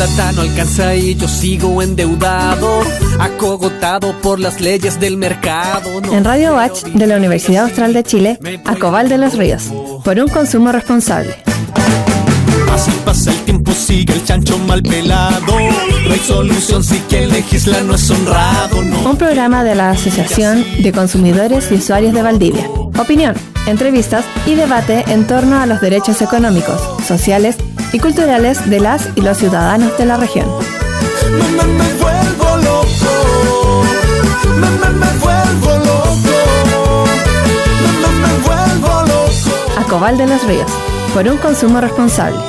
plata no alcanza y yo sigo endeudado, acogotado por las leyes del mercado. En Radio Watch de la Universidad Austral de Chile, Acobal de los Ríos, por un consumo responsable. Así pasa el tiempo, sigue el chancho mal pelado. No hay solución si quien legisla no es honrado, no. Un programa de la Asociación de Consumidores y Usuarios de Valdivia. Opinión, entrevistas y debate en torno a los derechos económicos, sociales y culturales de las y los ciudadanos de la región. Me vuelvo loco. Me vuelvo loco. Me vuelvo loco. Acobal de los Ríos, por un consumo responsable.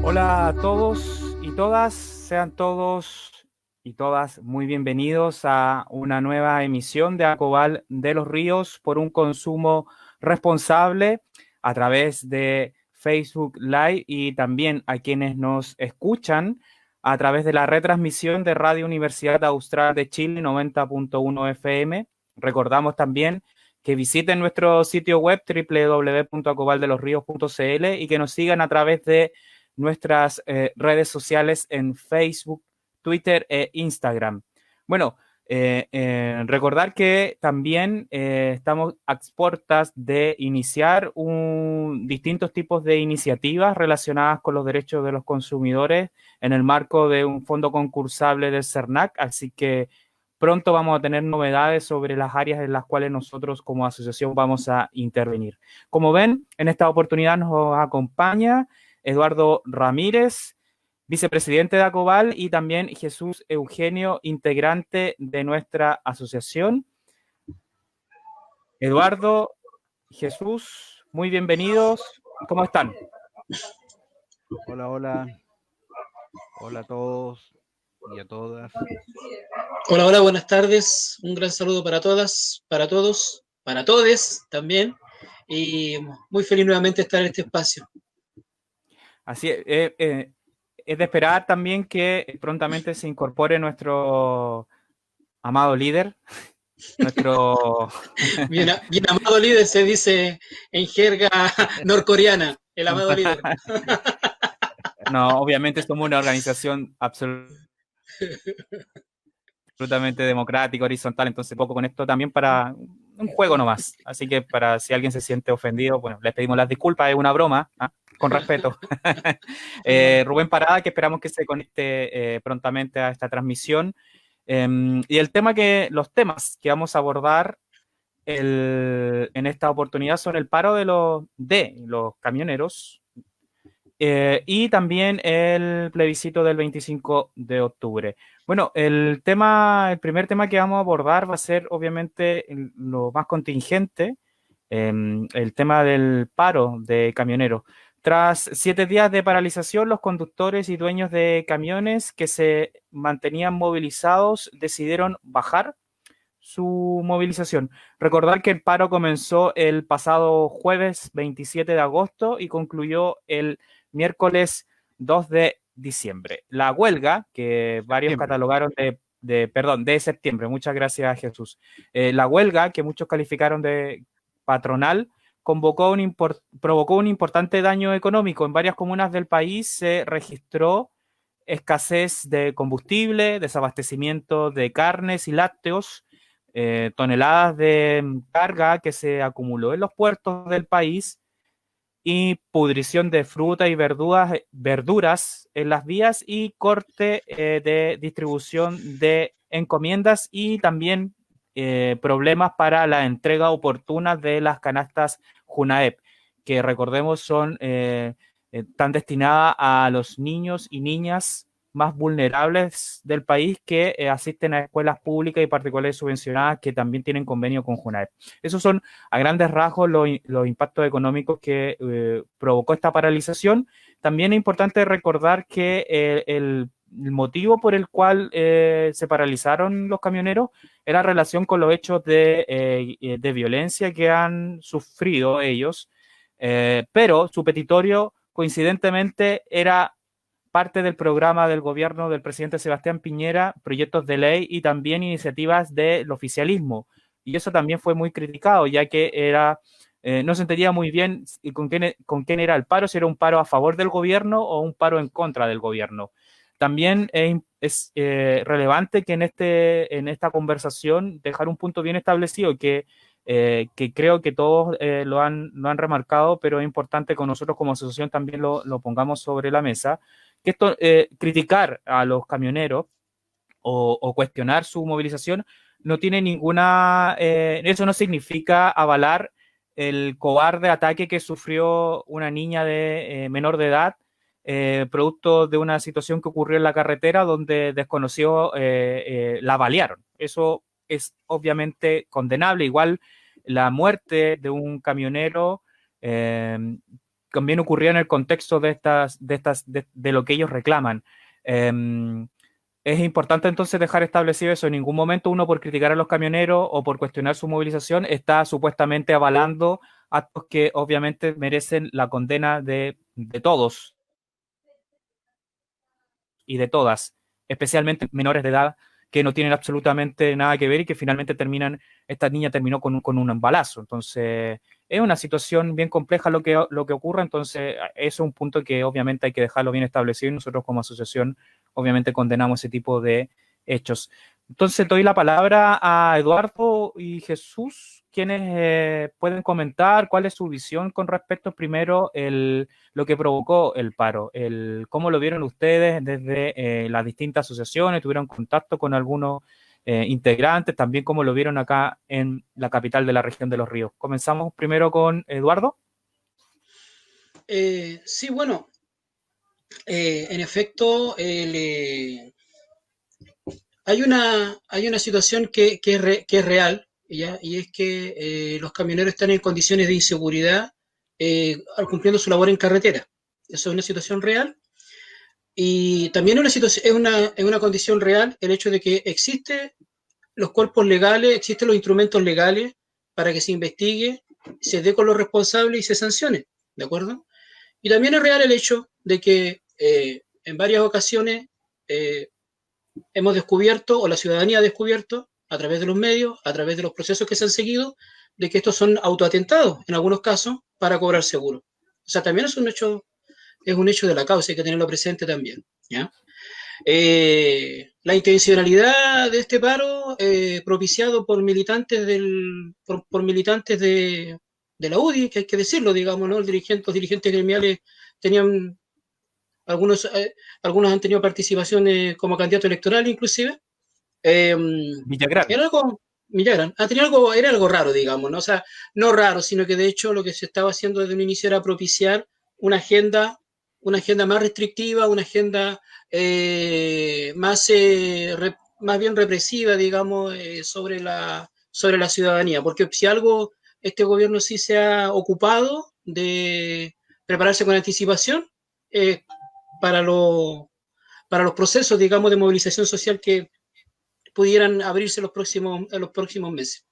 Hola a todos y todas, sean todos y todas muy bienvenidos a una nueva emisión de Acobal de los Ríos por un consumo responsable a través de Facebook Live y también a quienes nos escuchan a través de la retransmisión de Radio Universidad Austral de Chile 90.1 FM. Recordamos también que visiten nuestro sitio web www.acobaldelosrios.cl y que nos sigan a través de nuestras redes sociales en Facebook, Twitter e Instagram. Bueno, recordar que también estamos a exportas de iniciar distintos tipos de iniciativas relacionadas con los derechos de los consumidores en el marco de un fondo concursable del CERNAC, así que pronto vamos a tener novedades sobre las áreas en las cuales nosotros como asociación vamos a intervenir. Como ven, en esta oportunidad nos acompaña Eduardo Ramírez, vicepresidente de Acobal, y también Jesús Eugenio, integrante de nuestra asociación. Eduardo, Jesús, muy bienvenidos. ¿Cómo están? Hola, hola. Hola a todos y a todas. Hola, hola, buenas tardes. Un gran saludo para todas, para todos, para todes también. Y muy feliz nuevamente estar en este espacio. Así es de esperar también que prontamente se incorpore nuestro amado líder, nuestro... Bien amado líder se dice en jerga norcoreana, el amado líder. No, obviamente somos una organización absolutamente democrática, horizontal, entonces poco con esto también para un juego nomás. Así que para si alguien se siente ofendido, bueno, les pedimos las disculpas, es una broma, ¿eh? Con respeto. Rubén Parada, que esperamos que se conecte prontamente a esta transmisión. Y los temas que vamos a abordar en esta oportunidad son el paro de los camioneros y también el plebiscito del 25 de octubre. Bueno, el primer tema que vamos a abordar va a ser obviamente lo más contingente, el tema del paro de camioneros. Tras 7 días de paralización, los conductores y dueños de camiones que se mantenían movilizados decidieron bajar su movilización. Recordar que el paro comenzó el pasado jueves 27 de agosto y concluyó el miércoles 2 de diciembre. La huelga, que varios catalogaron de septiembre, muchas gracias Jesús. La huelga, que muchos calificaron de patronal, provocó un importante daño económico. En varias comunas del país se registró escasez de combustible, desabastecimiento de carnes y lácteos, toneladas de carga que se acumuló en los puertos del país y pudrición de fruta y verduras en las vías y corte de distribución de encomiendas y también problemas para la entrega oportuna de las canastas Junaep, que recordemos están destinadas a los niños y niñas más vulnerables del país que asisten a escuelas públicas y particulares subvencionadas que también tienen convenio con Junaep. Esos son a grandes rasgos los impactos económicos que provocó esta paralización. También es importante recordar que el motivo por el cual se paralizaron los camioneros era en relación con los hechos de violencia que han sufrido ellos, pero su petitorio coincidentemente era parte del programa del gobierno del presidente Sebastián Piñera, proyectos de ley y también iniciativas del oficialismo. Y eso también fue muy criticado, ya que no se entendía muy bien con quién era el paro, si era un paro a favor del gobierno o un paro en contra del gobierno. También es relevante que en esta conversación dejar un punto bien establecido que creo que todos lo han remarcado, pero es importante que nosotros como asociación también lo pongamos sobre la mesa, que esto, criticar a los camioneros o cuestionar su movilización no tiene eso no significa avalar el cobarde ataque que sufrió una niña menor de edad, producto de una situación que ocurrió en la carretera donde desconocidos la balearon. Eso es obviamente condenable. Igual la muerte de un camionero también ocurrió en el contexto de lo que ellos reclaman. Es importante entonces dejar establecido eso. En ningún momento uno, por criticar a los camioneros o por cuestionar su movilización, está supuestamente avalando actos que obviamente merecen la condena de todos y de todas, especialmente menores de edad que no tienen absolutamente nada que ver y que finalmente esta niña terminó con un embalazo. Entonces, es una situación bien compleja lo que ocurre, entonces eso es un punto que obviamente hay que dejarlo bien establecido y nosotros como asociación obviamente condenamos ese tipo de hechos. Entonces doy la palabra a Eduardo y Jesús, quienes pueden comentar cuál es su visión con respecto primero lo que provocó el paro, cómo lo vieron ustedes desde las distintas asociaciones, tuvieron contacto con algunos integrantes, también cómo lo vieron acá en la capital de la región de Los Ríos. Comenzamos primero con Eduardo. Sí, bueno, en efecto, hay una situación que es real, ¿ya? Y es que los camioneros están en condiciones de inseguridad cumpliendo su labor en carretera. Eso es una situación real. Y también es una condición real el hecho de que existen los cuerpos legales, existen los instrumentos legales para que se investigue, se dé con los responsables y se sancione, ¿de acuerdo? Y también es real el hecho de que en varias ocasiones hemos descubierto, o la ciudadanía ha descubierto, a través de los medios, a través de los procesos que se han seguido, de que estos son autoatentados, en algunos casos, para cobrar seguro. O sea, también es un hecho de la causa, hay que tenerlo presente también, ¿ya? La intencionalidad de este paro, propiciado por militantes por militantes de la UDI, que hay que decirlo, digamos, ¿no? Los dirigentes gremiales tenían, algunos han tenido participación como candidato electoral inclusive. Villagrán. Era algo raro, digamos, ¿no? O sea, no raro, sino que de hecho lo que se estaba haciendo desde un inicio era propiciar una agenda más restrictiva, una agenda más bien represiva, digamos, sobre la ciudadanía. Porque si algo este gobierno sí se ha ocupado de prepararse con anticipación para los procesos, digamos, de movilización social que pudieran abrirse en los próximos meses.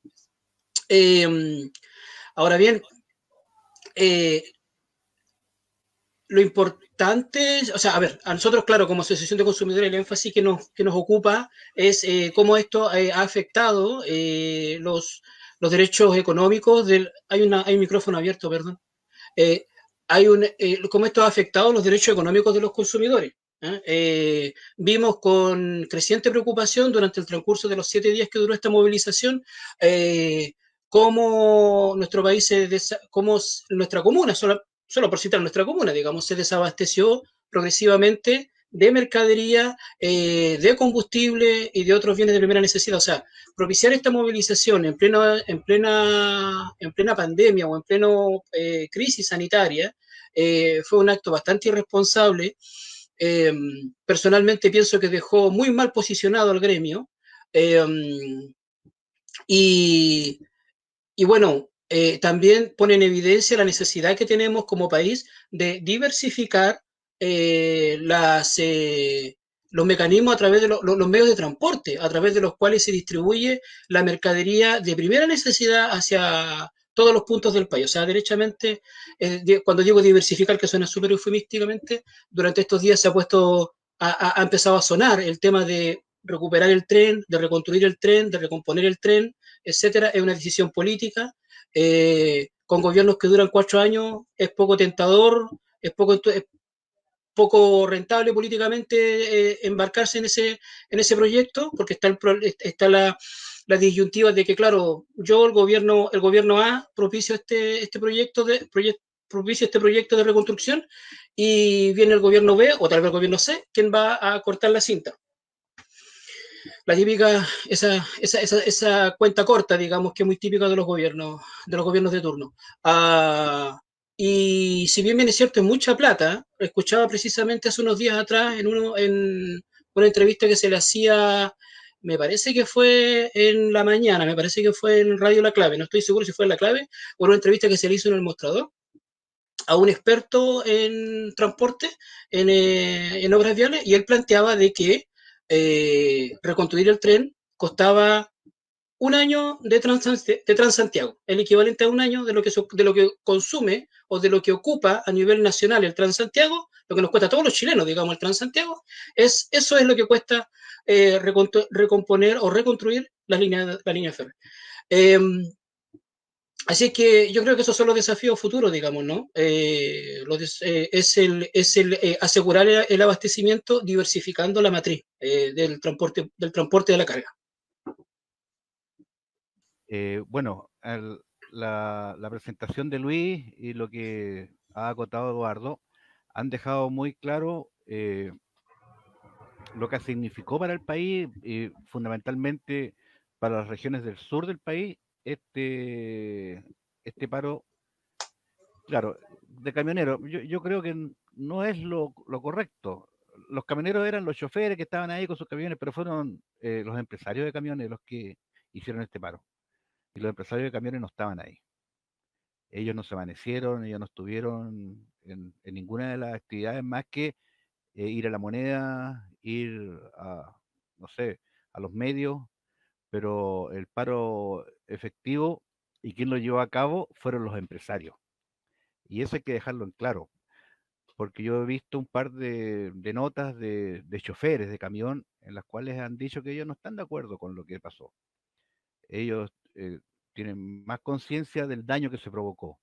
Ahora bien, lo importante, o sea, a ver, a nosotros, claro, como Asociación de Consumidores, el énfasis que nos ocupa es cómo esto ha afectado los derechos económicos hay un micrófono abierto, perdón. Cómo esto ha afectado los derechos económicos de los consumidores. Vimos con creciente preocupación durante el transcurso de los 7 días que duró esta movilización cómo nuestro país cómo nuestra comuna, solo por citar nuestra comuna, digamos, se desabasteció progresivamente de mercadería, de combustible y de otros bienes de primera necesidad. O sea, propiciar esta movilización en plena pandemia o en pleno crisis sanitaria fue un acto bastante irresponsable. Personalmente pienso que dejó muy mal posicionado al gremio y bueno, también pone en evidencia la necesidad que tenemos como país de diversificar los mecanismos a través de los medios de transporte, a través de los cuales se distribuye la mercadería de primera necesidad hacia todos los puntos del país. O sea, derechamente, cuando digo diversificar, que suena súper eufemísticamente, durante estos días se ha puesto, ha empezado a sonar el tema de recuperar el tren, de reconstruir el tren, de recomponer el tren, etcétera. Es una decisión política. Con gobiernos que duran 4 años es poco tentador, es poco rentable políticamente embarcarse en ese proyecto, porque está la disyuntiva de que, claro, yo, el gobierno A, propicio propicia este proyecto de reconstrucción, y viene el gobierno B, o tal vez el gobierno C, quien va a cortar la cinta. La típica, esa cuenta corta, digamos, que es muy típica de los gobiernos de turno. Y si bien es cierto, es mucha plata, escuchaba precisamente hace unos días atrás en una entrevista que se le hacía, me parece que fue en la mañana, me parece que fue en Radio La Clave, no estoy seguro si fue en La Clave, o en una entrevista que se le hizo en El Mostrador a un experto en transporte, en obras viales, y él planteaba de que reconstruir el tren costaba un año de Transantiago, el equivalente a un año de lo que consume o de lo que ocupa a nivel nacional el Transantiago, lo que nos cuesta a todos los chilenos, digamos, el Transantiago, eso es lo que cuesta recomponer o reconstruir la línea férrea. Eh, Así que yo creo que esos son los desafíos futuros, digamos, ¿no? Es el asegurar el abastecimiento diversificando la matriz del transporte de la carga. Bueno, la presentación de Luis y lo que ha acotado Eduardo han dejado muy claro lo que significó para el país y fundamentalmente para las regiones del sur del país este paro, claro, de camioneros. Yo creo que no es lo correcto. Los camioneros eran los choferes que estaban ahí con sus camiones, pero fueron los empresarios de camiones los que hicieron este paro. Y los empresarios de camiones no estaban ahí. Ellos no se amanecieron, ellos no estuvieron en ninguna de las actividades más que ir a la moneda, ir a, no sé, a los medios, pero el paro efectivo y quien lo llevó a cabo fueron los empresarios. Y eso hay que dejarlo en claro, porque yo he visto un par de notas de choferes de camión en las cuales han dicho que ellos no están de acuerdo con lo que pasó. Ellos tienen más conciencia del daño que se provocó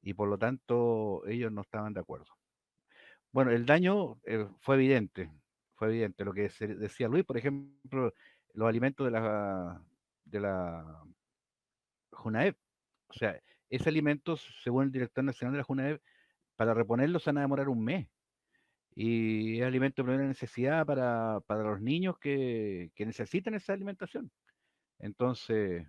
y por lo tanto ellos no estaban de acuerdo. Bueno, el daño fue evidente, fue evidente. Lo que decía Luis, por ejemplo, los alimentos de la JUNAEP. O sea, ese alimento, según el director nacional de la JUNAEP, para reponerlos se van a demorar un mes. Y es alimento de primera necesidad para los niños que necesitan esa alimentación. Entonces,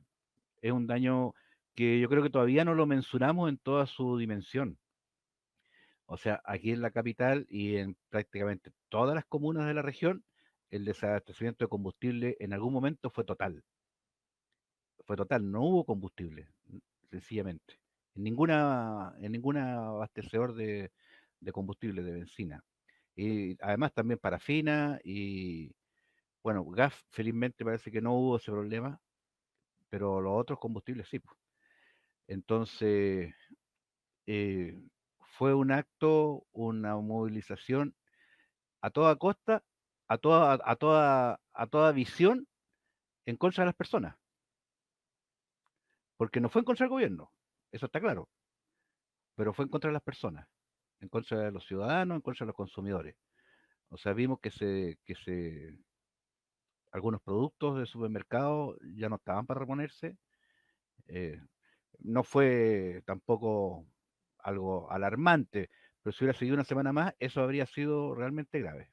es un daño que yo creo que todavía no lo mensuramos en toda su dimensión. O sea, aquí en la capital y en prácticamente todas las comunas de la región, el desabastecimiento de combustible en algún momento fue total. Fue total, no hubo combustible, sencillamente. En ningún abastecedor de combustible, de benzina. Y además también parafina y, bueno, gas, felizmente parece que no hubo ese problema, pero los otros combustibles sí, pues. Entonces, eh, fue un acto, una movilización a toda costa, a toda visión en contra de las personas, porque no fue en contra del gobierno, eso está claro, pero fue en contra de las personas, en contra de los ciudadanos, en contra de los consumidores. O sea, vimos que algunos productos de supermercado ya no estaban para reponerse. eh, no fue tampoco algo alarmante, pero si hubiera seguido una semana más, eso habría sido realmente grave.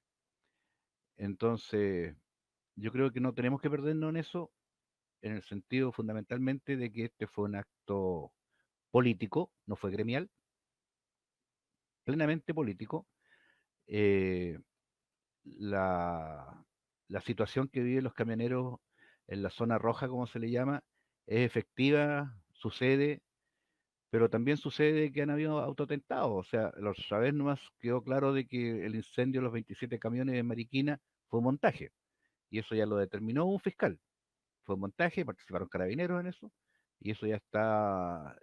Entonces, yo creo que no tenemos que perdernos en eso, en el sentido fundamentalmente de que este fue un acto político, no fue gremial, plenamente político. Eh, la, la situación que viven los camioneros en la zona roja, como se le llama, es efectiva, sucede, pero también sucede que han habido autotentados. O sea, la otra vez nomás quedó claro de que el incendio de los 27 camiones de Mariquina fue un montaje, y eso ya lo determinó un fiscal. Fue un montaje, participaron carabineros en eso, y eso ya está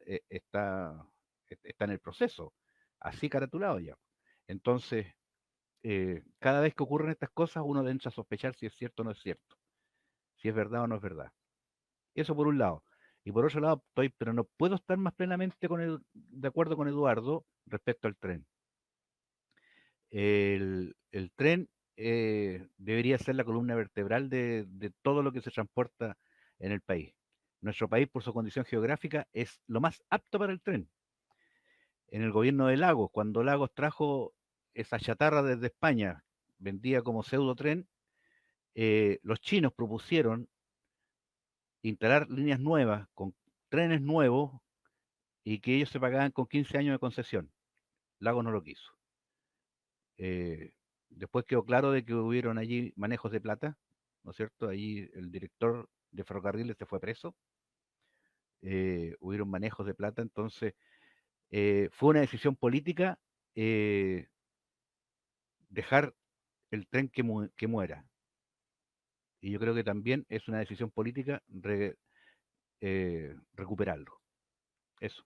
en el proceso, así caratulado ya. Entonces, cada vez que ocurren estas cosas, uno entra a sospechar si es cierto o no es cierto, si es verdad o no es verdad. Eso por un lado. Y por otro lado, pero no puedo estar más plenamente de acuerdo con Eduardo respecto al tren. El tren debería ser la columna vertebral de todo lo que se transporta en el país. Nuestro país, por su condición geográfica, es lo más apto para el tren. En el gobierno de Lagos, cuando Lagos trajo esa chatarra desde España, vendía como pseudo tren, los chinos propusieron instalar líneas nuevas con trenes nuevos y que ellos se pagaban con 15 años de concesión. Lagos no lo quiso. Eh, Después quedó claro de que hubieron allí manejos de plata, ¿no es cierto? Allí el director de ferrocarriles se fue preso, hubieron manejos de plata, entonces fue una decisión política eh, dejar el tren que muera. Y yo creo que también es una decisión política recuperarlo. Eso.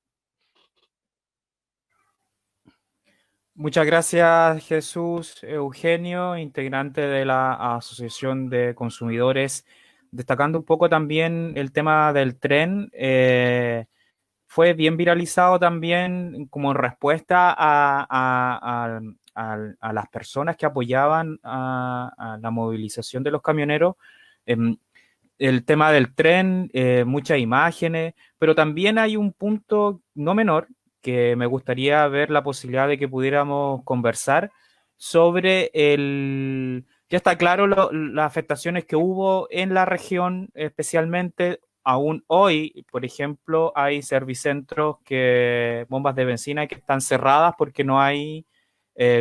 Muchas gracias, Jesús Eugenio, integrante de la Asociación de Consumidores. Destacando un poco también el tema del tren, fue bien viralizado también como respuesta a las personas que apoyaban a la movilización de los camioneros. El tema del tren, muchas imágenes, pero también hay un punto no menor que me gustaría ver la posibilidad de que pudiéramos conversar sobre el... Ya está claro las afectaciones que hubo en la región, especialmente aún hoy, por ejemplo, hay servicentros bombas de benzina que están cerradas porque no hay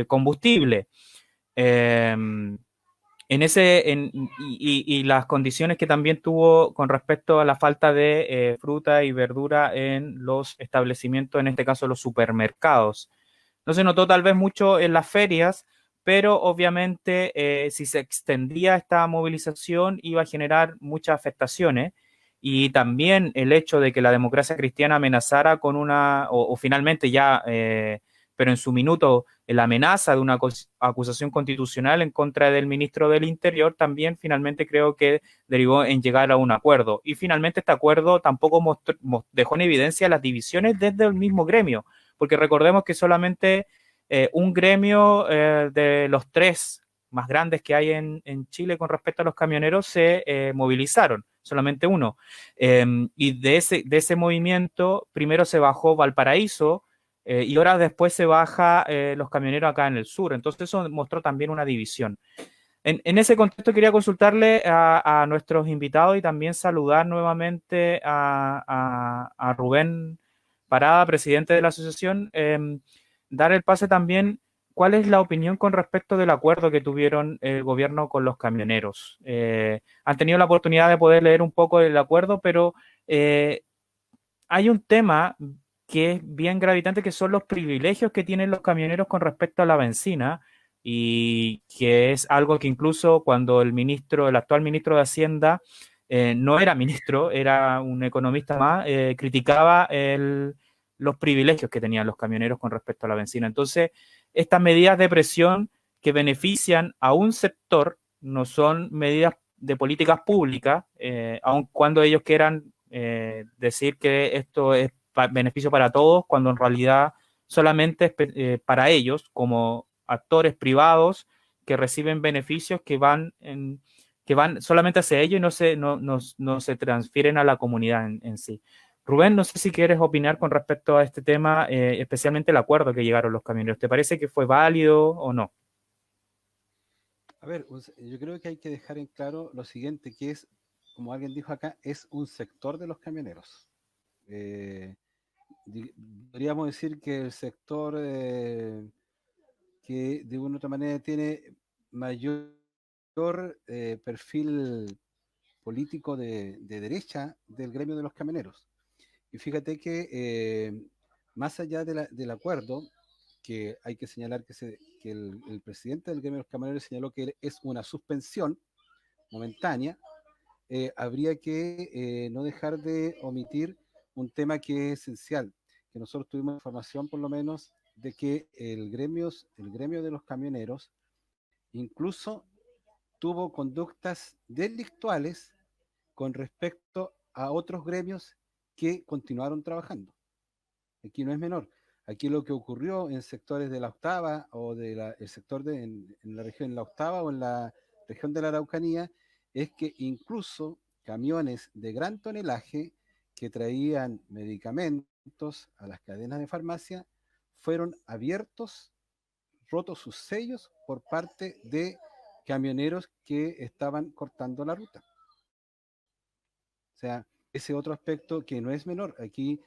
combustible. Y las condiciones que también tuvo con respecto a la falta de fruta y verdura en los establecimientos, en este caso los supermercados. No se notó tal vez mucho en las ferias, pero obviamente si se extendía esta movilización iba a generar muchas afectaciones. Y también el hecho de que la democracia cristiana amenazara con o finalmente ya, pero en su minuto, la amenaza de una acusación constitucional en contra del ministro del Interior, también finalmente creo que derivó en llegar a un acuerdo. Y finalmente este acuerdo tampoco dejó en evidencia las divisiones desde el mismo gremio, porque recordemos que solamente un gremio de los tres más grandes que hay en Chile con respecto a los camioneros se movilizaron, solamente uno. Y de ese movimiento primero se bajó Valparaíso, y horas después se baja los camioneros acá en el sur. Entonces eso mostró también una división. En ese contexto quería consultarle a nuestros invitados y también saludar nuevamente a Rubén Parada, presidente de la asociación. Dar el pase también, ¿cuál es la opinión con respecto del acuerdo que tuvieron el gobierno con los camioneros? Han tenido la oportunidad de poder leer un poco el acuerdo, pero hay un tema que es bien gravitante, que son los privilegios que tienen los camioneros con respecto a la benzina, y que es algo que incluso cuando el actual ministro de Hacienda no era ministro, era un economista más, criticaba los privilegios que tenían los camioneros con respecto a la benzina. Entonces, estas medidas de presión que benefician a un sector no son medidas de políticas públicas, aun cuando ellos quieran decir que esto es beneficio para todos, cuando en realidad solamente es para ellos, como actores privados que reciben beneficios que van solamente hacia ellos y no se transfieren a la comunidad en sí. Rubén, no sé si quieres opinar con respecto a este tema, especialmente el acuerdo que llegaron los camioneros. ¿Te parece que fue válido o no? A ver, yo creo que hay que dejar en claro lo siguiente, que es, como alguien dijo acá, es un sector de los camioneros. Podríamos decir que el sector que de una u otra manera tiene mayor perfil político de derecha del gremio de los camioneros. Y fíjate que más allá del acuerdo, que hay que señalar que el presidente del gremio de los camioneros señaló que es una suspensión momentánea, habría que no dejar de omitir un tema que es esencial, que nosotros tuvimos información por lo menos de que el gremio de los camioneros incluso tuvo conductas delictuales con respecto a otros gremios que continuaron trabajando. Aquí no es menor. Aquí lo que ocurrió en sectores de la octava o el sector en la región, en la octava o en la región de la Araucanía, es que incluso camiones de gran tonelaje que traían medicamentos a las cadenas de farmacia fueron abiertos, rotos sus sellos por parte de camioneros que estaban cortando la ruta. O sea, ese otro aspecto que no es menor. Aquí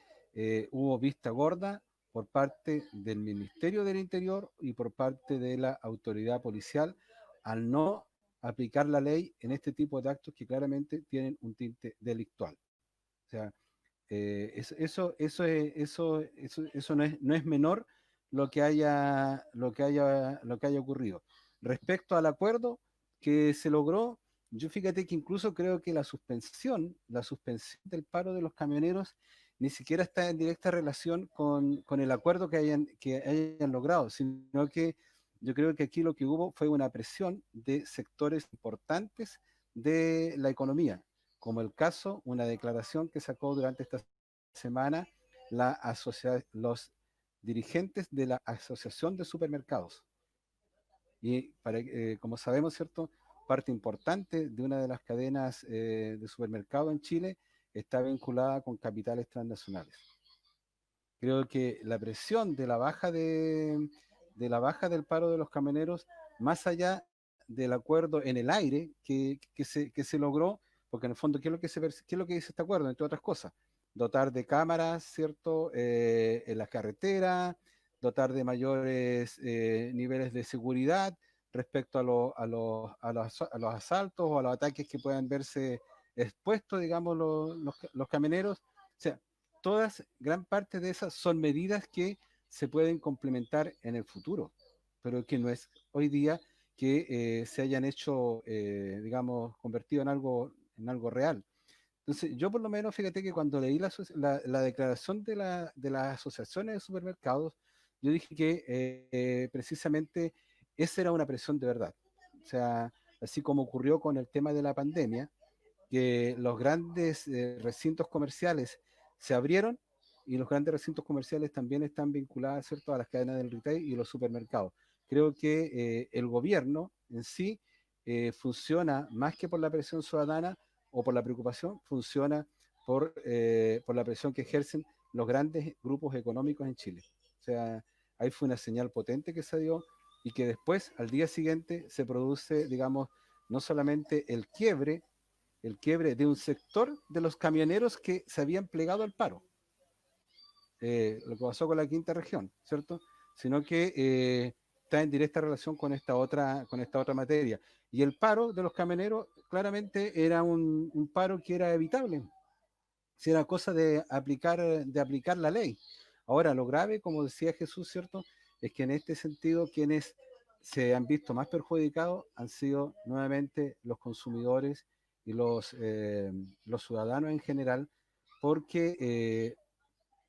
hubo vista gorda por parte del Ministerio del Interior y por parte de la autoridad policial al no aplicar la ley en este tipo de actos que claramente tienen un tinte delictual. O sea, eso no es menor lo que haya ocurrido. Respecto al acuerdo que se logró, yo fíjate que incluso creo que la suspensión del paro de los camioneros ni siquiera está en directa relación con el acuerdo que hayan logrado, sino que yo creo que aquí lo que hubo fue una presión de sectores importantes de la economía, como el caso, una declaración que sacó durante esta semana los dirigentes de la Asociación de Supermercados. Y como sabemos, ¿cierto?, parte importante de una de las cadenas de supermercados en Chile está vinculada con capitales transnacionales. Creo que la presión de la baja del paro de los camioneros, más allá del acuerdo en el aire que se logró, porque en el fondo, ¿qué es lo que dice este acuerdo? Entre otras cosas, dotar de cámaras, ¿cierto?, en las carreteras, dotar de mayores niveles de seguridad respecto a los asaltos o a los ataques que puedan verse expuestos, digamos, los camioneros. O sea, gran parte de esas son medidas que se pueden complementar en el futuro, pero que no es hoy día que se hayan hecho, digamos, convertido en algo real. Entonces, yo por lo menos, fíjate que cuando leí la declaración de las asociaciones de supermercados, yo dije que precisamente esa era una presión de verdad. O sea, así como ocurrió con el tema de la pandemia, que los grandes recintos comerciales se abrieron y los grandes recintos comerciales también están vinculados, ¿cierto?, a las cadenas del retail y los supermercados. Creo que el gobierno en sí funciona más que por la presión ciudadana o por la preocupación, funciona por la presión que ejercen los grandes grupos económicos en Chile. O sea, ahí fue una señal potente que se dio y que después, al día siguiente, se produce, digamos, no solamente el quiebre de un sector de los camioneros que se habían plegado al paro, lo que pasó con la quinta región, ¿cierto? Sino que está en directa relación con esta otra materia. Y el paro de los camioneros claramente era un paro que era evitable, si era cosa de aplicar la ley. Ahora, lo grave, como decía Jesús, ¿cierto?, es que en este sentido quienes se han visto más perjudicados han sido nuevamente los consumidores y los ciudadanos en general, porque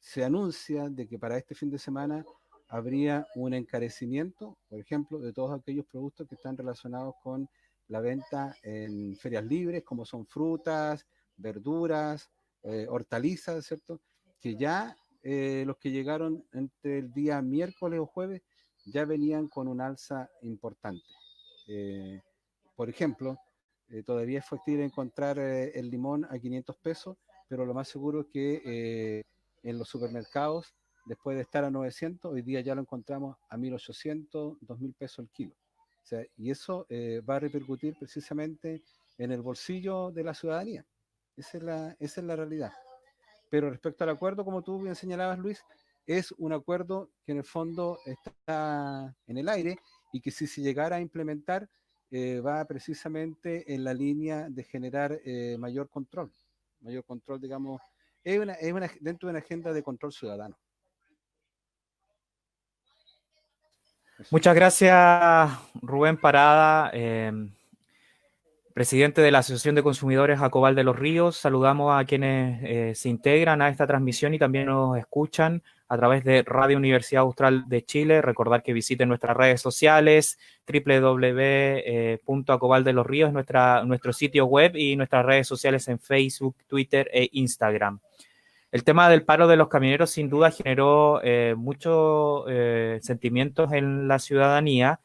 se anuncia de que para este fin de semana habría un encarecimiento, por ejemplo, de todos aquellos productos que están relacionados con la venta en ferias libres, como son frutas, verduras, hortalizas, ¿cierto?, que ya los que llegaron entre el día miércoles o jueves ya venían con un alza importante. Por ejemplo, todavía es factible encontrar el limón a 500 pesos, pero lo más seguro es que en los supermercados, después de estar a 900, hoy día ya lo encontramos a 1.800, 2.000 pesos el kilo. O sea, y eso va a repercutir precisamente en el bolsillo de la ciudadanía. Esa es la realidad. Pero respecto al acuerdo, como tú bien señalabas, Luis, es un acuerdo que en el fondo está en el aire y que si se llegara a implementar va precisamente en la línea de generar mayor control, digamos, dentro de una agenda de control ciudadano. Eso. Muchas gracias, Rubén Parada. presidente de la Asociación de Consumidores Acobal de los Ríos. Saludamos a quienes se integran a esta transmisión y también nos escuchan a través de Radio Universidad Austral de Chile. Recordar que visiten nuestras redes sociales, www.acobal de los Ríos, nuestro sitio web y nuestras redes sociales en Facebook, Twitter e Instagram. El tema del paro de los camioneros sin duda generó muchos sentimientos en la ciudadanía.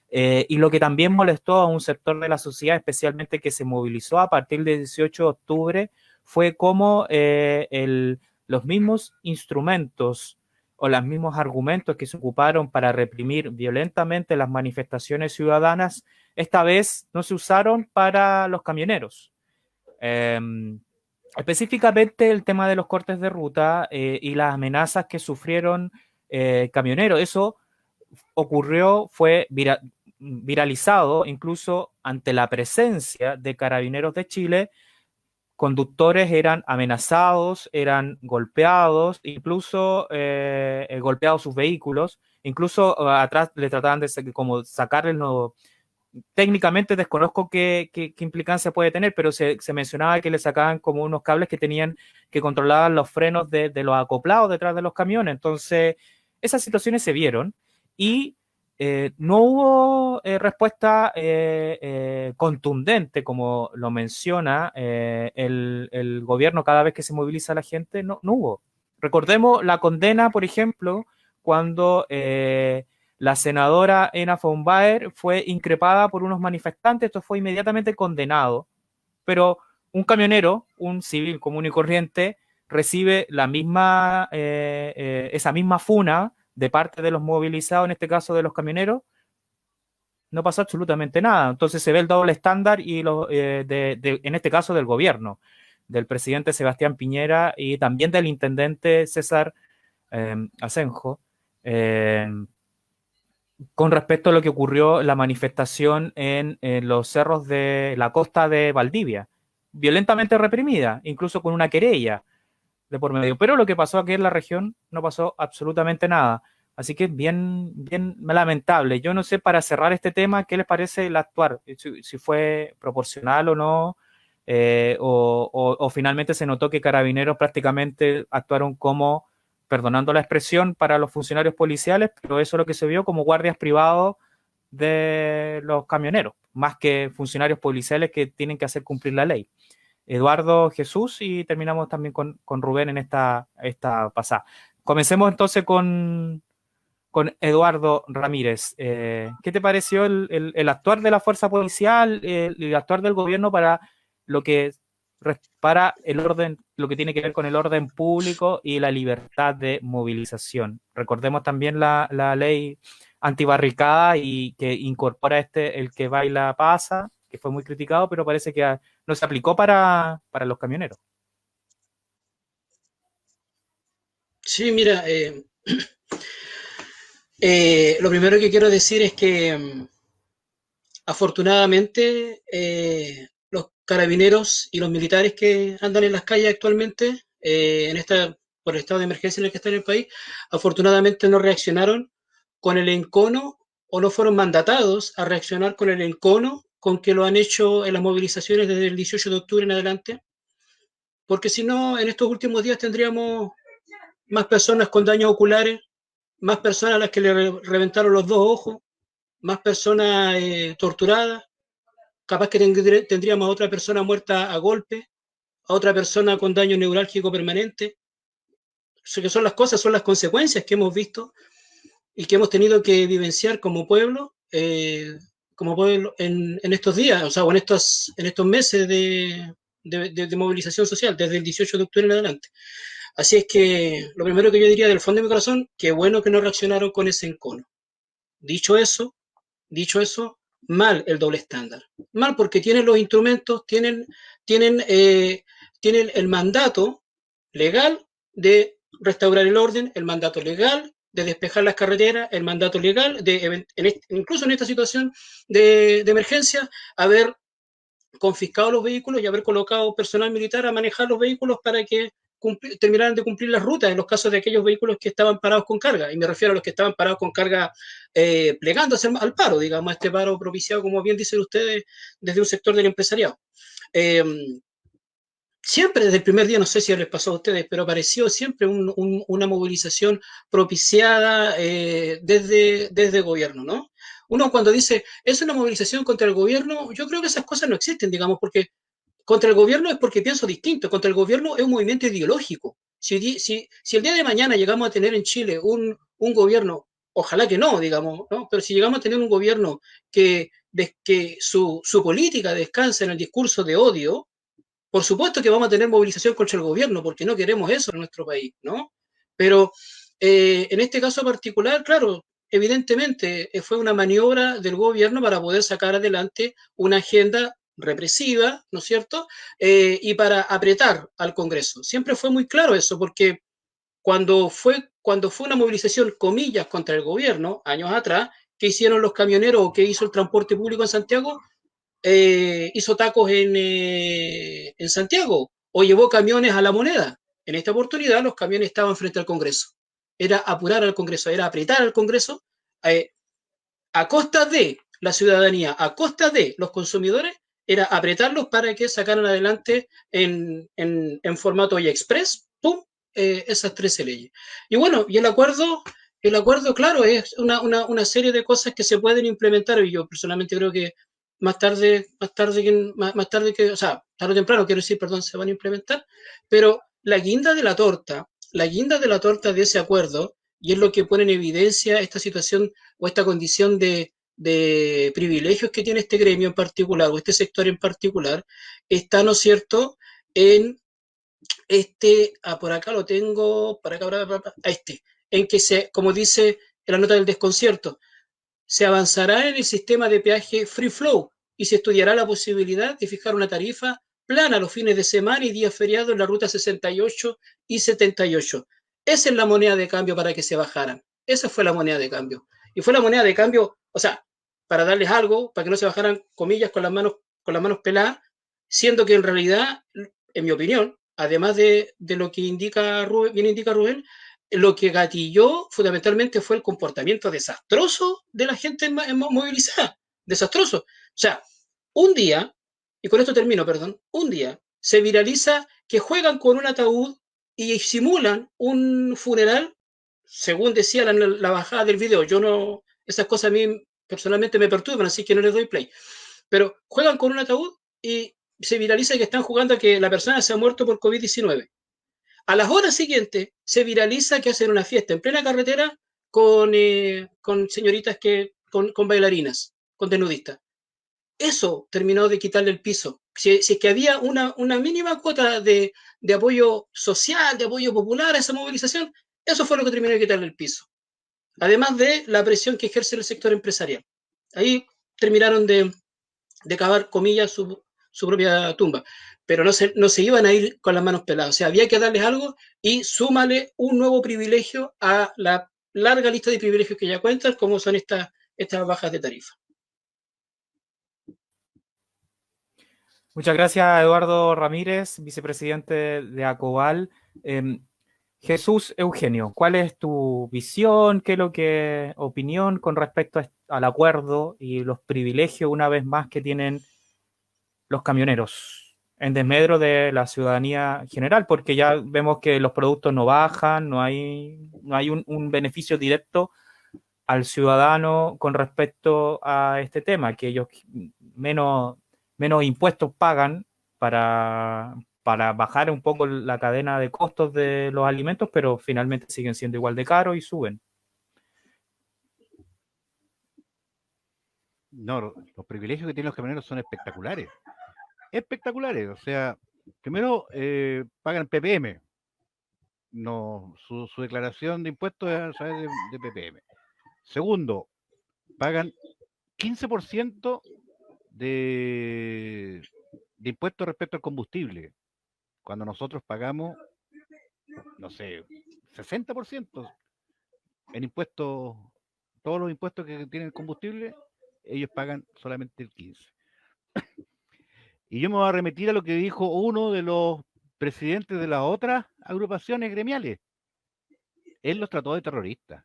Y lo que también molestó a un sector de la sociedad, especialmente que se movilizó a partir del 18 de octubre, fue cómo los mismos instrumentos o los mismos argumentos que se ocuparon para reprimir violentamente las manifestaciones ciudadanas, esta vez no se usaron para los camioneros. Específicamente el tema de los cortes de ruta y las amenazas que sufrieron camioneros. Eso ocurrió, fue viralizado incluso ante la presencia de Carabineros de Chile. Conductores eran amenazados, eran golpeados, incluso golpeados sus vehículos, incluso atrás le trataban de como sacarles técnicamente desconozco qué implicancia puede tener, pero se mencionaba que le sacaban como unos cables que controlaban los frenos de los acoplados detrás de los camiones. Entonces, esas situaciones se vieron y no hubo respuesta contundente, como lo menciona el gobierno cada vez que se moviliza la gente, no hubo. Recordemos la condena, por ejemplo, cuando la senadora Ena von Baer fue increpada por unos manifestantes. Esto fue inmediatamente condenado, pero un camionero, un civil común y corriente, recibe esa misma funa de parte de los movilizados, en este caso de los camioneros. No pasó absolutamente nada. Entonces se ve el doble estándar y en este caso del gobierno, del presidente Sebastián Piñera y también del intendente César Asenjo, con respecto a lo que ocurrió en la manifestación en los cerros de la costa de Valdivia, violentamente reprimida, incluso con una querella de por medio. Pero lo que pasó aquí en la región no pasó absolutamente nada. Así que bien lamentable. Yo no sé, para cerrar este tema, ¿qué les parece el actuar? Si fue proporcional o no, o finalmente se notó que Carabineros prácticamente actuaron como, perdonando la expresión, para los funcionarios policiales, pero eso es lo que se vio como guardias privados de los camioneros, más que funcionarios policiales que tienen que hacer cumplir la ley. Eduardo, Jesús, y terminamos también con Rubén en esta pasada. Comencemos entonces con Eduardo Ramírez. ¿Qué te pareció el actuar de la fuerza policial, el actuar del gobierno para lo que para el orden, lo que tiene que ver con el orden público y la libertad de movilización? Recordemos también la ley antibarricada y que incorpora el que baila pasa, que fue muy criticado, pero parece que no se aplicó para los camioneros. Sí, mira, lo primero que quiero decir es que afortunadamente los carabineros y los militares que andan en las calles actualmente, por el estado de emergencia en el que está en el país, afortunadamente no reaccionaron con el encono o no fueron mandatados a reaccionar con el encono con que lo han hecho en las movilizaciones desde el 18 de octubre en adelante, porque si no, en estos últimos días tendríamos más personas con daños oculares, más personas a las que le reventaron los 2 ojos, más personas torturadas, capaz que tendríamos a otra persona muerta a golpe, a otra persona con daño neurálgico permanente. Eso que son las cosas, son las consecuencias que hemos visto y que hemos tenido que vivenciar como pueblo en estos días, o sea, o en estos meses de movilización social, desde el 18 de octubre en adelante. Así es que lo primero que yo diría del fondo de mi corazón, qué bueno que no reaccionaron con ese encono. Dicho eso, mal el doble estándar. Mal porque tienen los instrumentos, tienen el mandato legal de restaurar el orden, el mandato legal de despejar las carreteras, el mandato legal de, incluso en esta situación de emergencia, haber confiscado los vehículos y haber colocado personal militar a manejar los vehículos para que terminaran de cumplir las rutas en los casos de aquellos vehículos que estaban parados con carga, y me refiero a los que estaban parados con carga plegándose al paro, digamos, a este paro propiciado, como bien dicen ustedes, desde un sector del empresariado. Siempre desde el primer día, no sé si les pasó a ustedes, pero apareció siempre una movilización propiciada desde el gobierno, ¿no? Uno cuando dice, es una movilización contra el gobierno, yo creo que esas cosas no existen, digamos, porque contra el gobierno es porque pienso distinto, contra el gobierno es un movimiento ideológico. Si el día de mañana llegamos a tener en Chile un gobierno, ojalá que no, digamos, ¿no? Pero si llegamos a tener un gobierno que su política descansa en el discurso de odio, por supuesto que vamos a tener movilización contra el gobierno, porque no queremos eso en nuestro país, ¿no? Pero en este caso particular, claro, evidentemente fue una maniobra del gobierno para poder sacar adelante una agenda represiva, ¿no es cierto? Y para apretar al Congreso. Siempre fue muy claro eso, porque cuando fue una movilización, comillas, contra el gobierno, años atrás, ¿qué hicieron los camioneros o qué hizo el transporte público en Santiago? Hizo tacos en Santiago o llevó camiones a La Moneda. En esta oportunidad los camiones estaban frente al Congreso. Era apurar al Congreso, era apretar al Congreso a costa de la ciudadanía, a costa de los consumidores, era apretarlos para que sacaran adelante en formato y express, ¡pum!, esas 13 leyes. Y bueno, y el acuerdo, claro, es una serie de cosas que se pueden implementar, y yo personalmente creo que más tarde que, o sea, tarde o temprano, quiero decir, perdón, se van a implementar, pero la guinda de la torta de ese acuerdo, y es lo que pone en evidencia esta situación o esta condición de privilegios que tiene este gremio en particular, o este sector en particular, está, ¿no es cierto?, en por acá lo tengo, para acá, en que como dice en la nota del desconcierto, se avanzará en el sistema de peaje free flow y se estudiará la posibilidad de fijar una tarifa plana los fines de semana y días feriados en la ruta 68 y 78. Esa es la moneda de cambio para que se bajaran. Esa fue la moneda de cambio. Y fue la moneda de cambio, o sea, para darles algo, para que no se bajaran, comillas, con las manos peladas, siendo que en realidad, en mi opinión, además de lo que indica Rubén, lo que gatilló fundamentalmente fue el comportamiento desastroso de la gente movilizada. Desastroso. O sea, un día, y con esto termino, perdón, un día se viraliza que juegan con un ataúd y simulan un funeral, según decía la bajada del video. Yo no, esas cosas a mí personalmente me perturban, así que no les doy play. Pero juegan con un ataúd y se viraliza que están jugando a que la persona se ha muerto por COVID-19. A las horas siguientes se viraliza que hacen una fiesta en plena carretera con señoritas con bailarinas, con desnudistas. Eso terminó de quitarle el piso. Si es que había una mínima cuota de apoyo social, de apoyo popular a esa movilización, eso fue lo que terminó de quitarle el piso. Además de la presión que ejerce el sector empresarial. Ahí terminaron de cavar, comillas, su propia tumba. Pero no se iban a ir con las manos peladas. O sea, había que darles algo y súmale un nuevo privilegio a la larga lista de privilegios que ya cuentan, como son estas bajas de tarifa. Muchas gracias, Eduardo Ramírez, vicepresidente de ACOVAL. Jesús Eugenio, ¿cuál es tu visión, qué es lo que opinión con respecto al acuerdo y los privilegios, una vez más, que tienen los camioneros en desmedro de la ciudadanía general? Porque ya vemos que los productos no bajan, no hay un beneficio directo al ciudadano con respecto a este tema, que ellos menos impuestos pagan para bajar un poco la cadena de costos de los alimentos, pero finalmente siguen siendo igual de caros y suben. No, los privilegios que tienen los camioneros son espectaculares. Espectaculares. O sea, primero pagan PPM. No, su declaración de impuestos es a través de PPM. Segundo, pagan 15% de impuestos respecto al combustible, cuando nosotros pagamos, no sé, 60% en impuestos, todos los impuestos que tienen el combustible, ellos pagan solamente el 15%. Y yo me voy a remitir a lo que dijo uno de los presidentes de las otras agrupaciones gremiales. Él los trató de terroristas.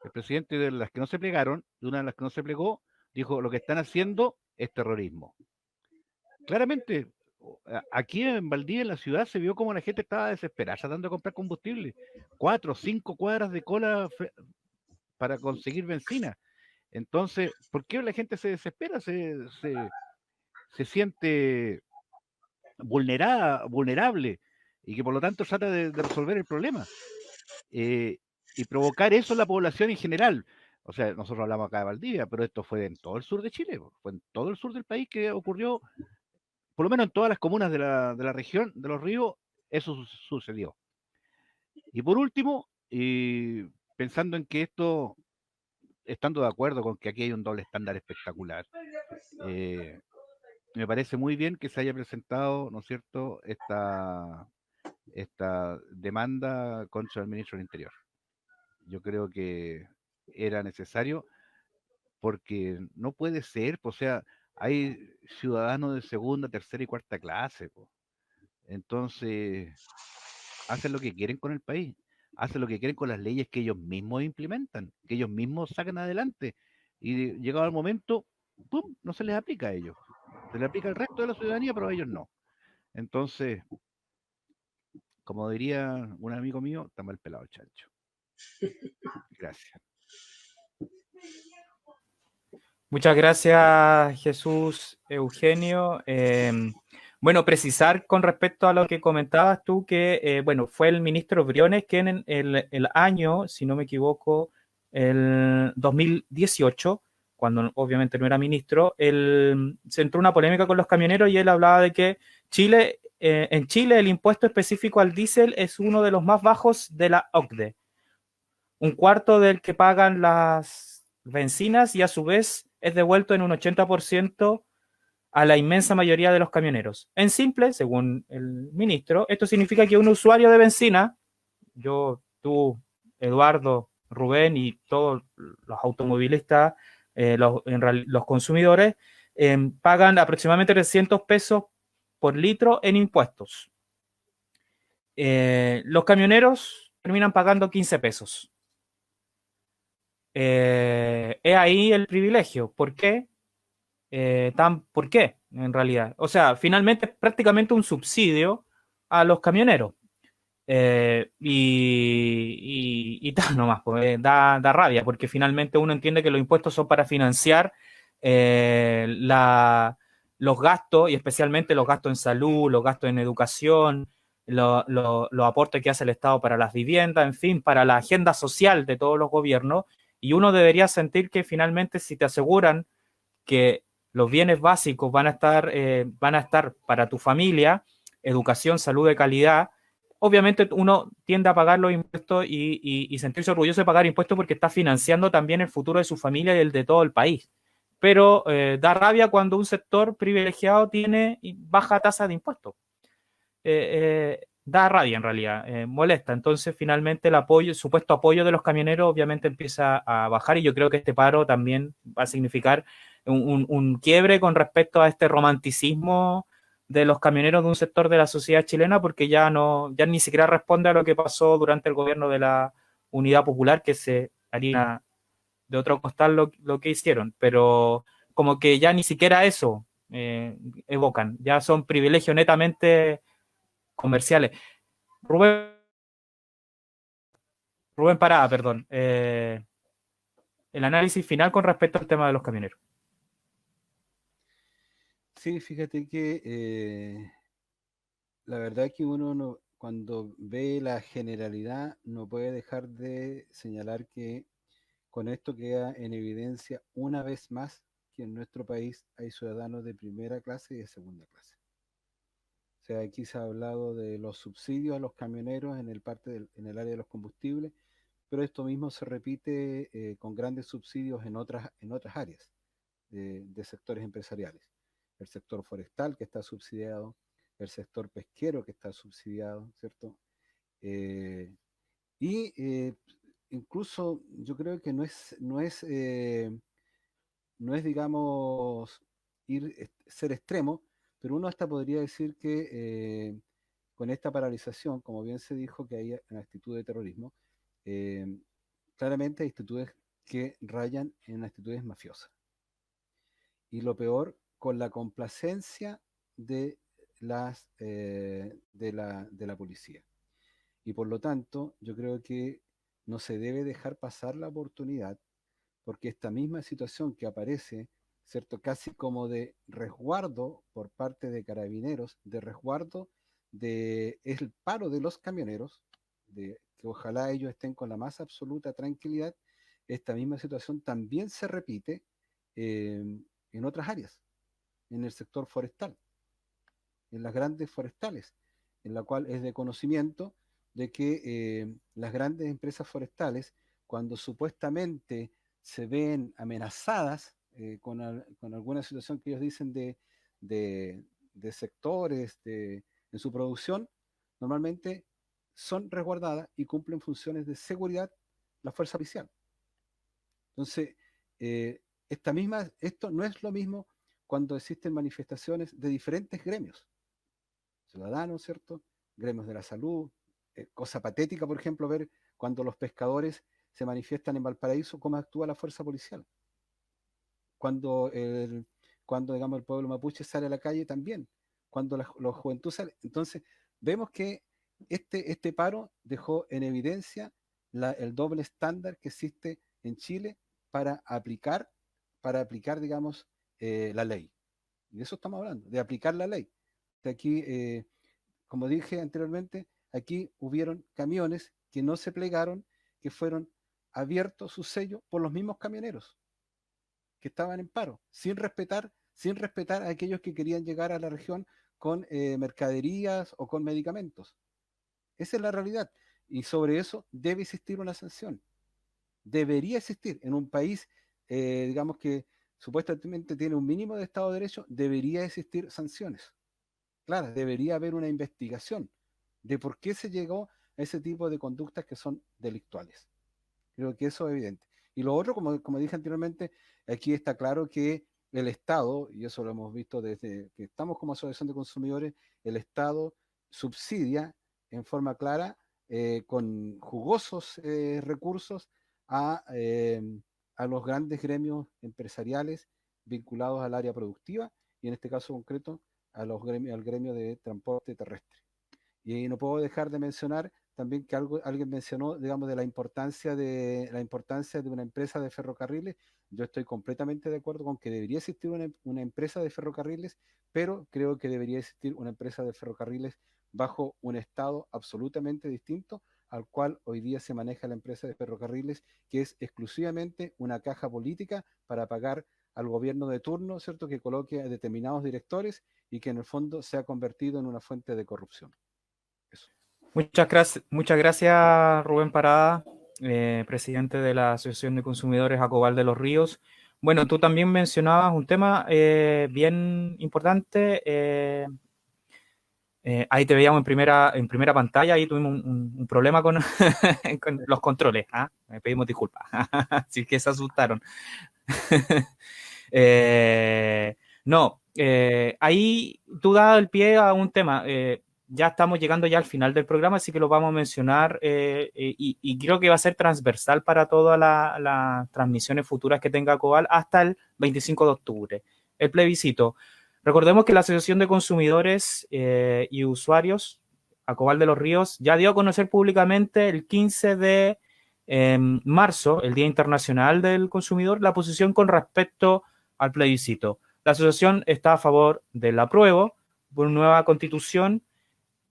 El presidente de las que no se plegaron, de una de las que no se plegó, dijo, lo que están haciendo es terrorismo. Claramente, aquí en Valdivia, en la ciudad, se vio como la gente estaba desesperada tratando de comprar combustible. 4 o 5 cuadras de cola para conseguir benzina. Entonces, ¿por qué la gente se desespera? Se siente vulnerable y que por lo tanto trata de resolver el problema. Y provocar eso en la población en general. O sea, nosotros hablamos acá de Valdivia, pero esto fue en todo el sur de Chile, fue en todo el sur del país que ocurrió, por lo menos en todas las comunas de la región de los ríos, eso sucedió. Y por último, pensando en que esto, estando de acuerdo con que aquí hay un doble estándar espectacular, me parece muy bien que se haya presentado, ¿no es cierto?, esta demanda contra el ministro del Interior. Yo creo que era necesario porque no puede ser, o sea, hay ciudadanos de segunda, tercera y cuarta clase, po. Entonces hacen lo que quieren con el país, hacen lo que quieren con las leyes que ellos mismos implementan, que ellos mismos sacan adelante. Y llegado el momento, ¡pum!, no se les aplica a ellos. Se les aplica al resto de la ciudadanía, pero a ellos no. Entonces, como diría un amigo mío, está mal pelado el chancho. Gracias. Muchas gracias, Jesús Eugenio. Bueno, precisar con respecto a lo que comentabas tú, que bueno, fue el ministro Briones que en el año, si no me equivoco, el 2018, cuando obviamente no era ministro, se entró una polémica con los camioneros y él hablaba de que en Chile el impuesto específico al diésel es uno de los más bajos de la OCDE. Un cuarto del que pagan las bencinas y a su vez es devuelto en un 80% a la inmensa mayoría de los camioneros. En simple, según el ministro, esto significa que un usuario de benzina, yo, tú, Eduardo, Rubén y todos los automovilistas, los consumidores, pagan aproximadamente 300 pesos por litro en impuestos. Los camioneros terminan pagando 15 pesos. Es ahí el privilegio. ¿Por qué? ¿Por qué? En realidad. O sea, finalmente es prácticamente un subsidio a los camioneros. Y tal nomás, pues, da rabia, porque finalmente uno entiende que los impuestos son para financiar los gastos, y especialmente los gastos en salud, los gastos en educación, los aportes que hace el Estado para las viviendas, en fin, para la agenda social de todos los gobiernos. Y uno debería sentir que finalmente si te aseguran que los bienes básicos van a estar para tu familia, educación, salud de calidad, obviamente uno tiende a pagar los impuestos y sentirse orgulloso de pagar impuestos porque está financiando también el futuro de su familia y el de todo el país. Pero da rabia cuando un sector privilegiado tiene baja tasa de impuestos. Da rabia en realidad, molesta. Entonces finalmente el supuesto apoyo de los camioneros obviamente empieza a bajar y yo creo que este paro también va a significar un quiebre con respecto a este romanticismo de los camioneros de un sector de la sociedad chilena, porque ya ni siquiera responde a lo que pasó durante el gobierno de la Unidad Popular, que se haría de otro costal lo que hicieron, pero como que ya ni siquiera eso evocan, ya son privilegios netamente comerciales. Rubén Parada, perdón. El análisis final con respecto al tema de los camioneros. Sí, fíjate que la verdad es que uno cuando ve la generalidad no puede dejar de señalar que con esto queda en evidencia una vez más que en nuestro país hay ciudadanos de primera clase y de segunda clase. O sea, aquí se ha hablado de los subsidios a los camioneros en el área de los combustibles, pero esto mismo se repite con grandes subsidios en otras áreas de sectores empresariales. El sector forestal que está subsidiado, el sector pesquero que está subsidiado, ¿cierto? Incluso yo creo que no es digamos, ser extremo, pero uno hasta podría decir que con esta paralización, como bien se dijo que hay una actitud de terrorismo, claramente hay actitudes que rayan en actitudes mafiosas. Y lo peor, con la complacencia de la policía. Y por lo tanto, yo creo que no se debe dejar pasar la oportunidad, porque esta misma situación que aparece, ¿cierto? Casi como de resguardo por parte de carabineros, de resguardo es el paro de los camioneros, de que ojalá ellos estén con la más absoluta tranquilidad. Esta misma situación también se repite en otras áreas, en el sector forestal, en las grandes forestales, en la cual es de conocimiento de que las grandes empresas forestales, cuando supuestamente se ven amenazadas con alguna situación que ellos dicen de sectores en su producción, normalmente son resguardadas y cumplen funciones de seguridad la fuerza policial. Entonces, esto no es lo mismo cuando existen manifestaciones de diferentes gremios, ciudadanos, ¿cierto? Gremios de la salud, cosa patética, por ejemplo, ver cuando los pescadores se manifiestan en Valparaíso, cómo actúa la fuerza policial. Cuando digamos, el pueblo mapuche sale a la calle también, cuando la juventud sale. Entonces, vemos que este paro dejó en evidencia el doble estándar que existe en Chile para aplicar, digamos, la ley. Y de eso estamos hablando, de aplicar la ley. Aquí, como dije anteriormente, aquí hubieron camiones que no se plegaron, que fueron abiertos su sello por los mismos camioneros que estaban en paro, sin respetar a aquellos que querían llegar a la región con mercaderías o con medicamentos. Esa es la realidad. Y sobre eso debe existir una sanción. Debería existir en un país, digamos, que supuestamente tiene un mínimo de Estado de Derecho, debería existir sanciones. Claro, debería haber una investigación de por qué se llegó a ese tipo de conductas que son delictuales. Creo que eso es evidente. Y lo otro, como dije anteriormente, aquí está claro que el Estado, y eso lo hemos visto desde que estamos como asociación de consumidores, el Estado subsidia en forma clara, con jugosos recursos, a los grandes gremios empresariales vinculados al área productiva, y en este caso concreto al gremio de transporte terrestre. Y no puedo dejar de mencionar también que alguien mencionó, digamos, de la importancia de una empresa de ferrocarriles. Yo estoy completamente de acuerdo con que debería existir una empresa de ferrocarriles, pero creo que debería existir una empresa de ferrocarriles bajo un Estado absolutamente distinto al cual hoy día se maneja la empresa de ferrocarriles, que es exclusivamente una caja política para pagar al gobierno de turno, ¿cierto?, que coloque a determinados directores y que en el fondo se ha convertido en una fuente de corrupción. Eso. Muchas gracias, Rubén Parada, presidente de la Asociación de Consumidores Acobal de los Ríos. Bueno, tú también mencionabas un tema bien importante. Ahí te veíamos en primera pantalla, ahí tuvimos un problema con, con los controles. Pedimos disculpas, si es que se asustaron. Ahí tú das el pie a un tema. Ya estamos llegando ya al final del programa, así que lo vamos a mencionar y creo que va a ser transversal para todas las transmisiones futuras que tenga Acobal hasta el 25 de octubre. El plebiscito. Recordemos que la Asociación de Consumidores y Usuarios, Acobal de los Ríos, ya dio a conocer públicamente el 15 de marzo, el Día Internacional del Consumidor, la posición con respecto al plebiscito. La asociación está a favor del apruebo por una nueva constitución.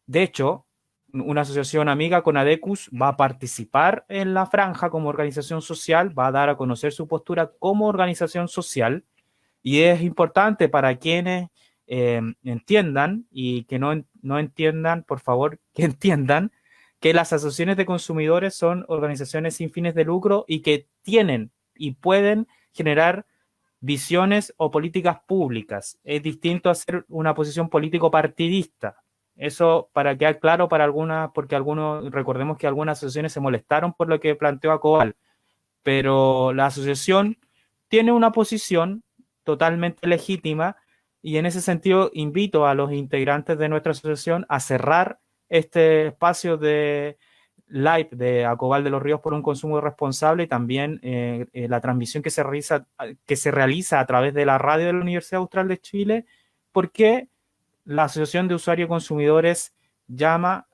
De hecho, una asociación amiga con ADECUS va a participar en la franja como organización social, va a dar a conocer su postura como organización social, y es importante para quienes entiendan y que no entiendan, por favor, que entiendan que las asociaciones de consumidores son organizaciones sin fines de lucro y que tienen y pueden generar visiones o políticas públicas. Es distinto a ser una posición político-partidista. Eso para quedar claro para algunas, porque recordemos que algunas asociaciones se molestaron por lo que planteó Acobal, pero la asociación tiene una posición totalmente legítima y en ese sentido invito a los integrantes de nuestra asociación a cerrar este espacio de live de Acobal de los Ríos por un consumo responsable y también la transmisión que se realiza a través de la radio de la Universidad Austral de Chile, porque la Asociación de Usuarios y Consumidores llama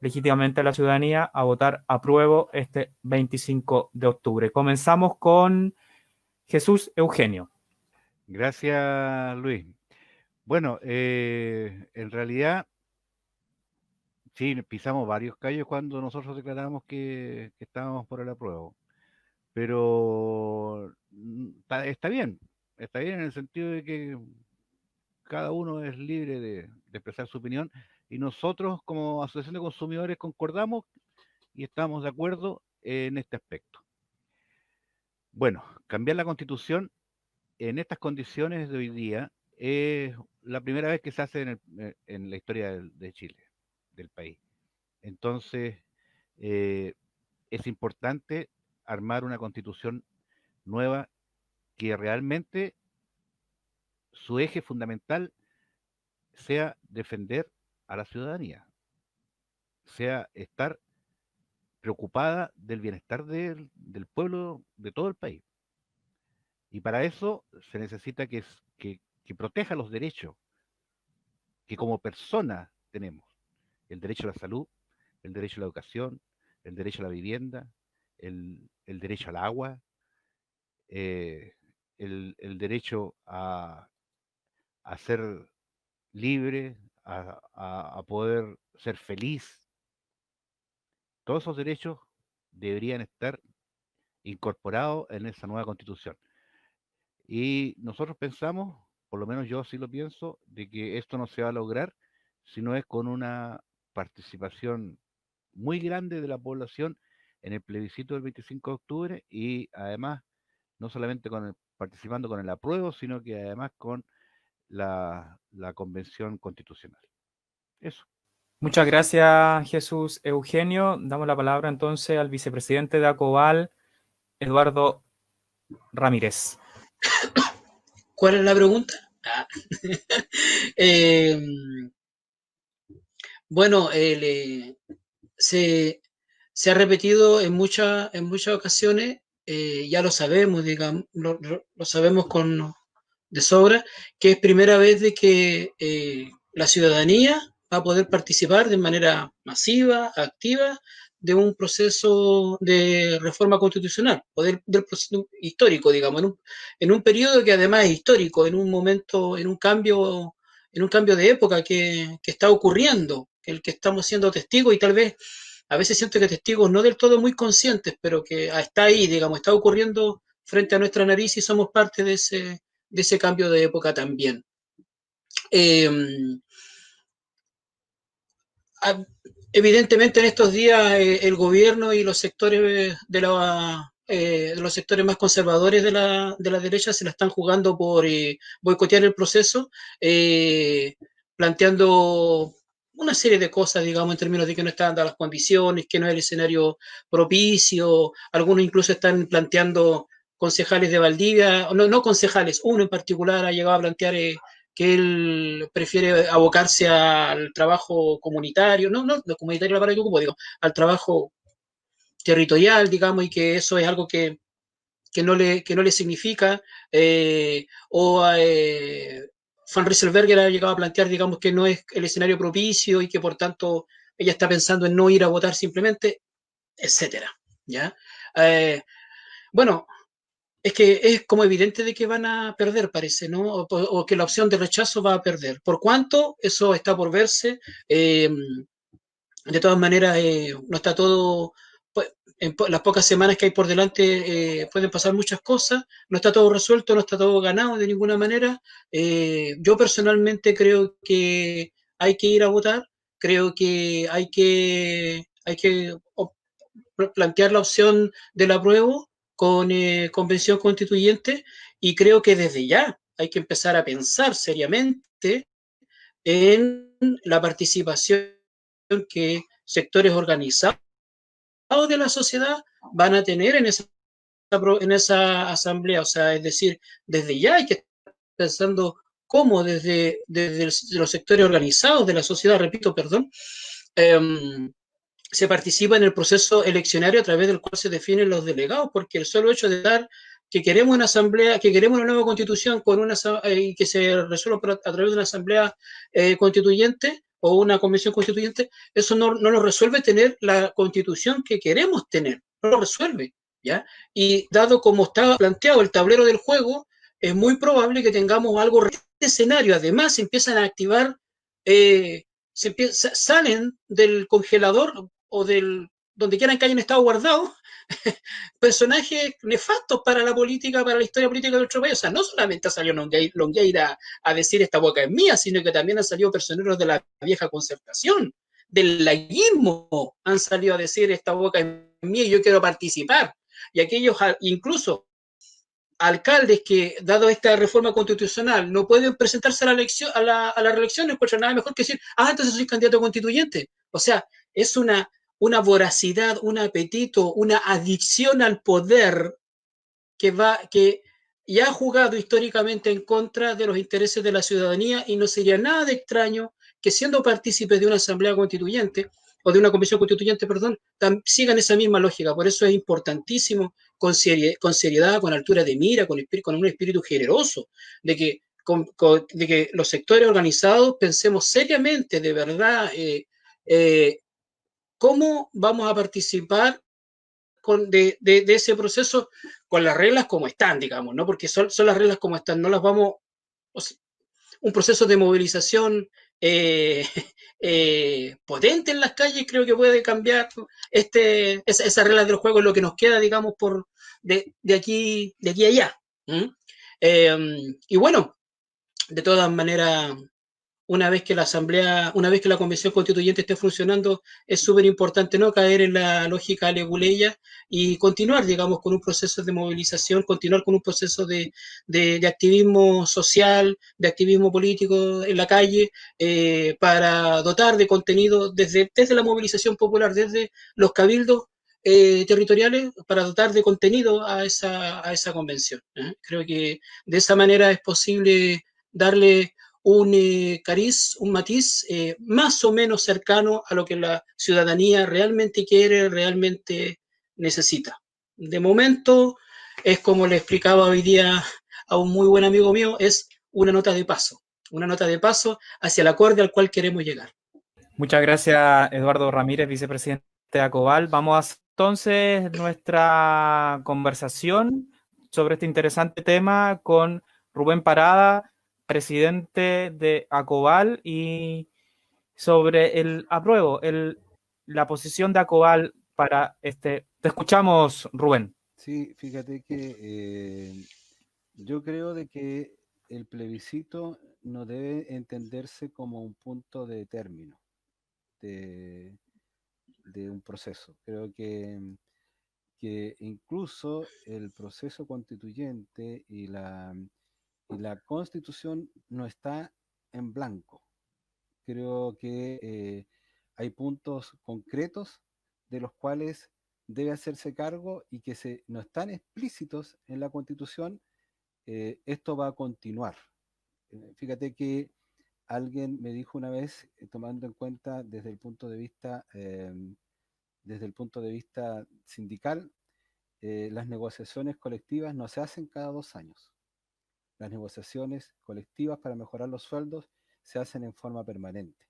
legítimamente a la ciudadanía a votar apruebo este 25 de octubre. Comenzamos con Jesús Eugenio. Gracias, Luis. Bueno, en realidad, sí, pisamos varios callos cuando nosotros declaramos que estábamos por el apruebo, pero está bien en el sentido de que cada uno es libre de expresar su opinión y nosotros como Asociación de Consumidores concordamos y estamos de acuerdo en este aspecto. Bueno, cambiar la Constitución en estas condiciones de hoy día es la primera vez que se hace en la historia de Chile, del país. Entonces, es importante armar una Constitución nueva que realmente su eje fundamental sea defender a la ciudadanía, sea estar preocupada del bienestar del pueblo de todo el país. Y para eso se necesita que proteja los derechos que como personas tenemos. El derecho a la salud, el derecho a la educación, el derecho a la vivienda, el derecho al agua, el derecho a ser libre, a poder ser feliz. Todos esos derechos deberían estar incorporados en esa nueva Constitución. Y nosotros pensamos, por lo menos yo sí lo pienso, de que esto no se va a lograr si no es con una participación muy grande de la población en el plebiscito del 25 de octubre y además no solamente participando con el apruebo, sino que además con la convención constitucional. Eso. Muchas gracias, Jesús Eugenio. Damos la palabra entonces al vicepresidente de Acobal, Eduardo Ramírez. ¿Cuál es la pregunta? Bueno, se ha repetido en muchas ocasiones, ya lo sabemos, digamos, lo sabemos de sobra, que es primera vez de que la ciudadanía va a poder participar de manera masiva, activa, de un proceso de reforma constitucional, o del proceso histórico, digamos, en un periodo que además es histórico, en un momento, en un cambio de época que está ocurriendo, el que estamos siendo testigos y tal vez a veces siento que testigos no del todo muy conscientes, pero que está ahí, digamos, está ocurriendo frente a nuestra nariz y somos parte de ese cambio de época también. Evidentemente en estos días el gobierno y los sectores los sectores más conservadores de la derecha se la están jugando por boicotear el proceso, planteando una serie de cosas, digamos, en términos de que no están dadas las condiciones, que no es el escenario propicio. Algunos incluso están planteando concejales de Valdivia, no concejales, uno en particular ha llegado a plantear que él prefiere abocarse al trabajo comunitario, no comunitario la palabra que ocupo, digo, al trabajo territorial, digamos, y que eso es algo que no le significa, Van Rieselbergher ha llegado a plantear, digamos, que no es el escenario propicio y que por tanto ella está pensando en no ir a votar simplemente, etcétera, ¿ya? Bueno, es que es como evidente de que van a perder, parece, ¿no? O que la opción de rechazo va a perder. ¿Por cuánto? Eso está por verse. De todas maneras, no está todo... En las pocas semanas que hay por delante pueden pasar muchas cosas, no está todo resuelto, no está todo ganado de ninguna manera. Yo personalmente creo que hay que ir a votar, creo que hay que plantear la opción del apruebo con convención constituyente y creo que desde ya hay que empezar a pensar seriamente en la participación que sectores organizados de la sociedad van a tener en esa asamblea. O sea, es decir, desde ya hay que estar pensando cómo desde los sectores organizados de la sociedad, repito, perdón, se participa en el proceso eleccionario a través del cual se definen los delegados, porque el solo hecho de dar que queremos una asamblea, que queremos una nueva constitución con una que se resuelva a través de una asamblea constituyente o una convención constituyente, eso no lo resuelve tener la constitución que queremos tener, no lo resuelve, ¿ya? Y dado como está planteado el tablero del juego, es muy probable que tengamos algo de escenario. Además, se empiezan a activar, salen del congelador o del donde quieran que hayan estado guardados personajes nefastos para la política, para la historia política de nuestro país. O sea, no solamente ha salido Longueira a decir esta boca es mía, sino que también han salido personeros de la vieja concertación, del laguismo, han salido a decir esta boca es mía y yo quiero participar. Y aquellos, incluso alcaldes que, dado esta reforma constitucional, no pueden presentarse a la elección, a la reelección, no encuentran nada mejor que decir, entonces soy candidato constituyente. O sea, es una voracidad, un apetito, una adicción al poder que ya ha jugado históricamente en contra de los intereses de la ciudadanía, y no sería nada de extraño que, siendo partícipes de una asamblea constituyente o de una convención constituyente, perdón, sigan esa misma lógica. Por eso es importantísimo, con seriedad, con altura de mira, con un espíritu generoso, de que los sectores organizados pensemos seriamente, de verdad, cómo vamos a participar de ese proceso con las reglas como están, digamos, ¿no? Porque son las reglas como están, no las vamos... O sea, un proceso de movilización potente en las calles creo que puede cambiar esas reglas del juego, es lo que nos queda, digamos, de aquí a allá. Y bueno, de todas maneras, una vez que la convención constituyente esté funcionando, es súper importante no caer en la lógica leguleya y continuar, digamos, con un proceso de movilización, continuar con un proceso de activismo social, de activismo político en la calle, para dotar de contenido desde la movilización popular, desde los cabildos territoriales, para dotar de contenido a esa convención. Creo que de esa manera es posible darle un cariz, un matiz más o menos cercano a lo que la ciudadanía realmente quiere, realmente necesita. De momento, es como le explicaba hoy día a un muy buen amigo mío, es una nota de paso hacia el acorde al cual queremos llegar. Muchas gracias, Eduardo Ramírez, vicepresidente de ACOVAL. Vamos a hacer entonces nuestra conversación sobre este interesante tema con Rubén Parada, presidente de ACOVAL, y sobre el apruebo, la posición de ACOVAL para este. Te escuchamos, Rubén. Sí, fíjate que yo creo de que el plebiscito no debe entenderse como un punto de término de, de un proceso. Creo que incluso el proceso constituyente y la constitución no está en blanco. Creo que hay puntos concretos de los cuales debe hacerse cargo y que no están explícitos en la constitución. Esto va a continuar. Fíjate que alguien me dijo una vez, tomando en cuenta desde el punto de vista sindical, las negociaciones colectivas no se hacen cada 2 años. Las negociaciones colectivas para mejorar los sueldos se hacen en forma permanente.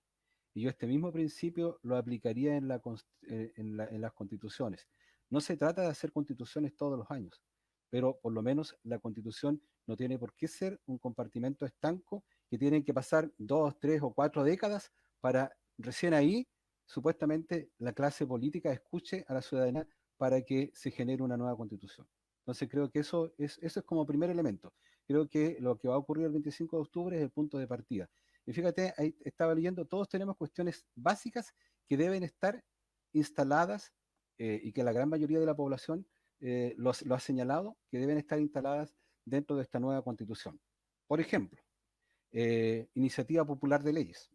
Y yo este mismo principio lo aplicaría en las constituciones. No se trata de hacer constituciones todos los años, pero por lo menos la constitución no tiene por qué ser un compartimento estanco que tienen que pasar 2, 3 o 4 décadas para recién ahí, supuestamente, la clase política escuche a la ciudadanía para que se genere una nueva constitución. Entonces creo que eso es como primer elemento. Creo que lo que va a ocurrir el 25 de octubre es el punto de partida. Y fíjate, ahí estaba leyendo, todos tenemos cuestiones básicas que deben estar instaladas y que la gran mayoría de la población lo ha señalado, que deben estar instaladas dentro de esta nueva constitución. Por ejemplo, iniciativa popular de leyes,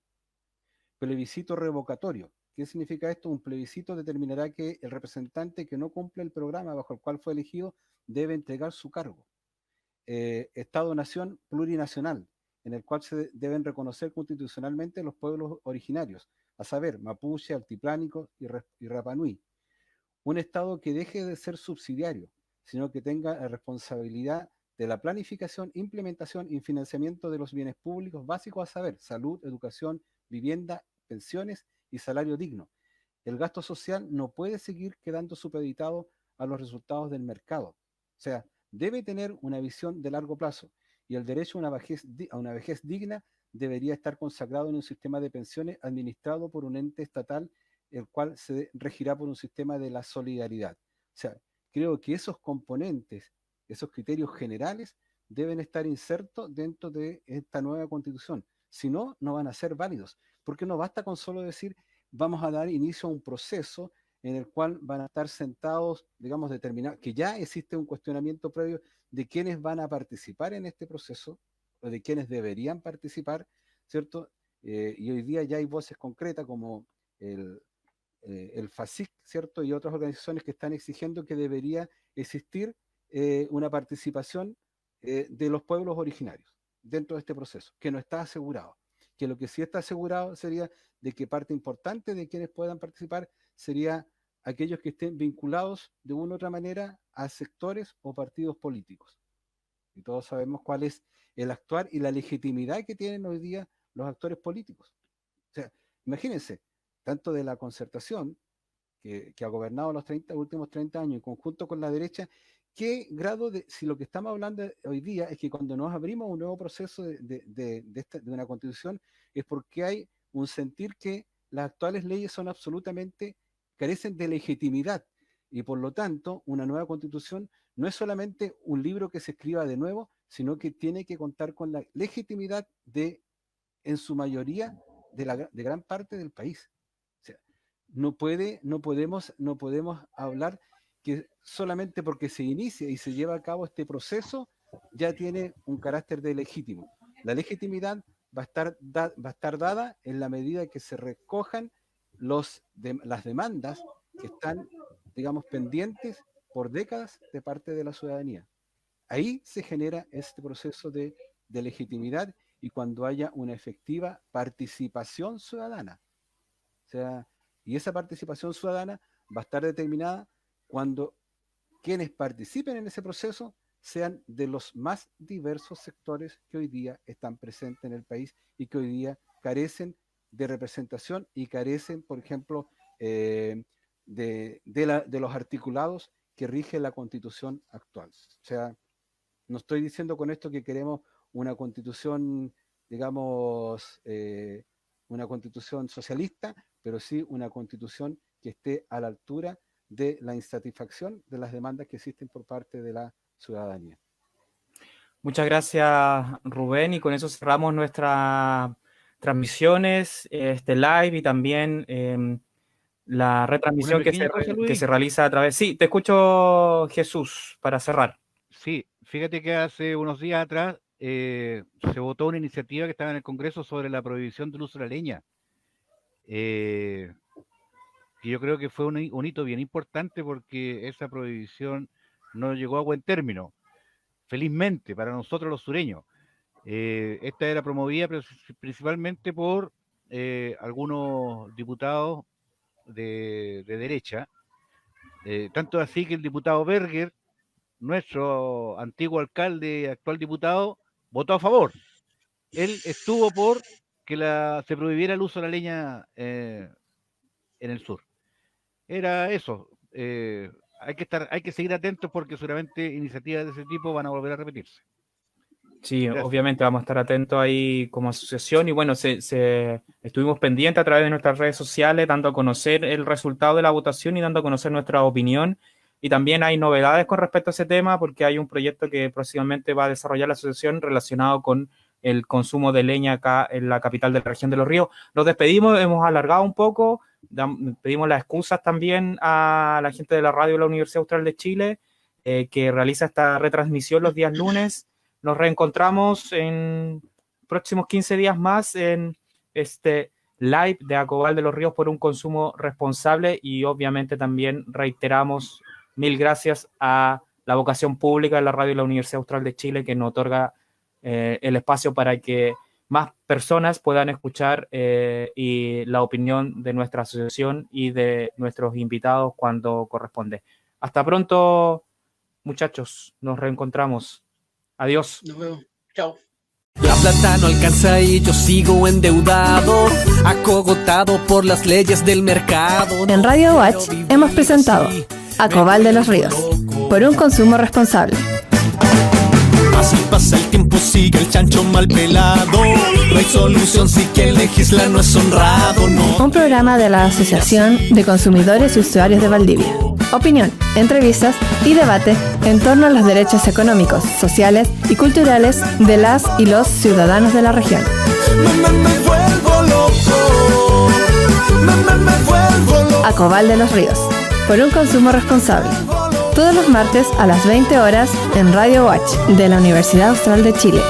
plebiscito revocatorio. ¿Qué significa esto? Un plebiscito determinará que el representante que no cumple el programa bajo el cual fue elegido debe entregar su cargo. Estado-nación plurinacional. en el cual se deben reconocer constitucionalmente los pueblos originarios, a saber, mapuche, altiplánico y Rapa Nui. Un Estado que deje de ser subsidiario, sino que tenga la responsabilidad de la planificación, implementación y financiamiento de los bienes públicos básicos, a saber, salud, educación, vivienda, pensiones y salario digno. El gasto social no puede seguir quedando supeditado a los resultados del mercado. O sea, debe tener una visión de largo plazo, y el derecho a una vejez digna debería estar consagrado en un sistema de pensiones administrado por un ente estatal, el cual se regirá por un sistema de la solidaridad. O sea, creo que esos componentes, esos criterios generales deben estar insertos dentro de esta nueva constitución. Si no, no van a ser válidos, porque no basta con solo decir vamos a dar inicio a un proceso en el cual van a estar sentados, digamos, determinados, que ya existe un cuestionamiento previo de quiénes van a participar en este proceso, o de quiénes deberían participar, ¿cierto? Y hoy día ya hay voces concretas como el FASIC, ¿cierto? Y otras organizaciones que están exigiendo que debería existir una participación de los pueblos originarios dentro de este proceso, que no está asegurado. Que lo que sí está asegurado sería de que parte importante de quienes puedan participar sería aquellos que estén vinculados de una u otra manera a sectores o partidos políticos. Y todos sabemos cuál es el actuar y la legitimidad que tienen hoy día los actores políticos. O sea, imagínense, tanto de la concertación que ha gobernado los últimos 30 años en conjunto con la derecha, qué grado de, si lo que estamos hablando hoy día es que cuando nos abrimos un nuevo proceso de una constitución, es porque hay un sentir que las actuales leyes son absolutamente, carecen de legitimidad, y por lo tanto una nueva constitución no es solamente un libro que se escriba de nuevo, sino que tiene que contar con la legitimidad en su mayoría, de gran parte del país. O sea, no podemos hablar que solamente porque se inicia y se lleva a cabo este proceso ya tiene un carácter de legítimo. La legitimidad va a estar dada en la medida que se recojan las demandas que están, digamos, pendientes por décadas de parte de la ciudadanía. Ahí se genera este proceso de legitimidad, y cuando haya una efectiva participación ciudadana. O sea, y esa participación ciudadana va a estar determinada cuando quienes participen en ese proceso sean de los más diversos sectores que hoy día están presentes en el país y que hoy día carecen de representación y carecen, por ejemplo, de los articulados que rige la Constitución actual. O sea, no estoy diciendo con esto que queremos una constitución, digamos, una constitución socialista, pero sí una constitución que esté a la altura de la insatisfacción de las demandas que existen por parte de la ciudadanía. Muchas gracias, Rubén, y con eso cerramos nuestras transmisiones, este live, y también la retransmisión que se realiza a través... Sí, te escucho, Jesús, para cerrar. Sí, fíjate que hace unos días atrás se votó una iniciativa que estaba en el Congreso sobre la prohibición del uso de la leña. Que yo creo que fue un hito bien importante, porque esa prohibición no llegó a buen término, felizmente para nosotros los sureños. Esta era promovida principalmente por algunos diputados de derecha, tanto así que el diputado Berger, nuestro antiguo alcalde, actual diputado, votó a favor. Él estuvo por que se prohibiera el uso de la leña en el sur. Era eso. Hay que seguir atentos, porque seguramente iniciativas de ese tipo van a volver a repetirse. Sí, Gracias. obviamente vamos a estar atentos ahí como asociación, y bueno, estuvimos pendientes a través de nuestras redes sociales, dando a conocer el resultado de la votación y dando a conocer nuestra opinión. Y también hay novedades con respecto a ese tema, porque hay un proyecto que próximamente va a desarrollar la asociación relacionado con el consumo de leña acá en la capital de la región de Los Ríos. Nos despedimos, hemos alargado un poco, pedimos las excusas también a la gente de la radio de la Universidad Austral de Chile, que realiza esta retransmisión los días lunes. Nos reencontramos en próximos 15 días más en este live de Acobal de los Ríos por un consumo responsable, y obviamente también reiteramos mil gracias a la vocación pública de la radio de la Universidad Austral de Chile, que nos otorga el espacio para que más personas puedan escuchar y la opinión de nuestra asociación y de nuestros invitados cuando corresponde. Hasta pronto, muchachos. Nos reencontramos. Adiós. Nos vemos. Chao. La plata no alcanza y yo sigo endeudado, acogotado por las leyes del mercado. En Radio Watch hemos presentado A Cobal de los Ríos, por un consumo responsable. Así pasa el tiempo, sigue el chancho mal pelado. No hay solución si quien legisla no es honrado, no. Un programa de la Asociación de Consumidores y Usuarios de Valdivia. Opinión, entrevistas y debate en torno a los derechos económicos, sociales y culturales de las y los ciudadanos de la región. Me vuelvo loco. Me vuelvo loco. A Cobal de los Ríos, por un consumo responsable. Todos los martes a las 20 horas en Radio Watch de la Universidad Austral de Chile.